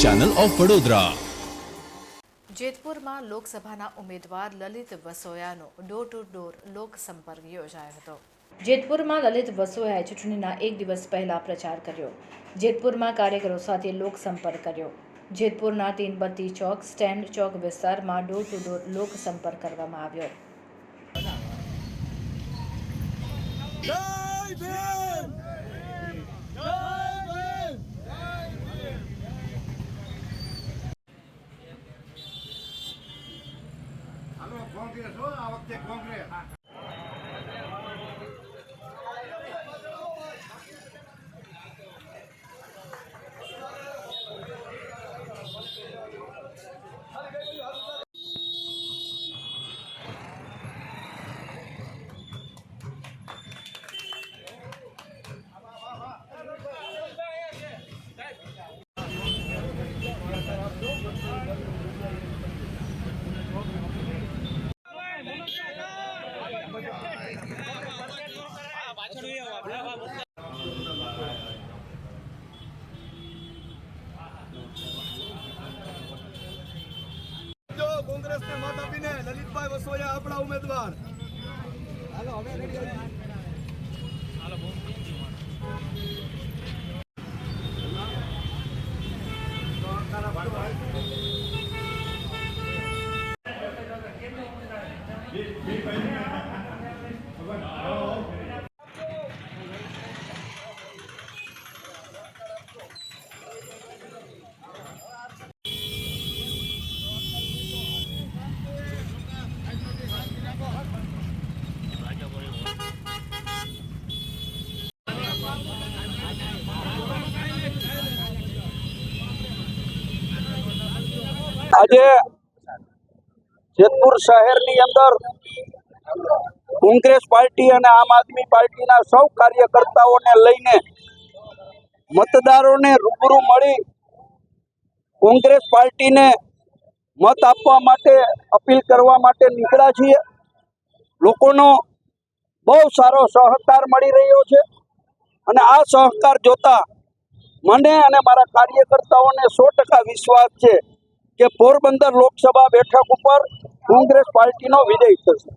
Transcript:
Channel of Vadodara. જેતપુરમાં લોકસભાના ઉમેદવાર Lalit વસોયાનો door to door લોકસંપર્ક યોજાયો હતો। જેતપુરમાં લલિત વસોયાએ ચૂંટણીના એક દિવસ પહેલા પ્રચાર કર્યો। જેતપુરમાં કાર્યકરો સાથે લોકસંપર્ક કર્યો। જેતપુરના તીનબત્તી ચોક સ્ટેન્ડ ચોક વિસ્તારમાં ડોર ટુ ડોર લોકસંપર્ક કરવામાં આવ્યો। કોંગ્રેસ હો આ વખતે કોંગ્રેસ। કોંગ્રેસ ને મત આપીને લલિતભાઈ વસોયા આપણા ઉમેદવાર। હાલો હવે રેડી હાલો આજે જેતપુર શહેરની અંદર કોંગ્રેસ પાર્ટી અને આમ આદમી પાર્ટીના સૌ કાર્યકર્તાઓને લઈને મતદારોને રૂબરૂ મળી કોંગ્રેસ પાર્ટીને મત આપવા માટે અપીલ કરવા માટે નીકળ્યા છીએ। લોકોનો બહુ સારો સહકાર મળી રહ્યો છે અને આ સહકાર જોતા મને અને મારા કાર્યકર્તાઓને 100% વિશ્વાસ છે કે પોરબંદર લોકસભા બેઠક ઉપર કોંગ્રેસ પાર્ટીનો વિજય થશે।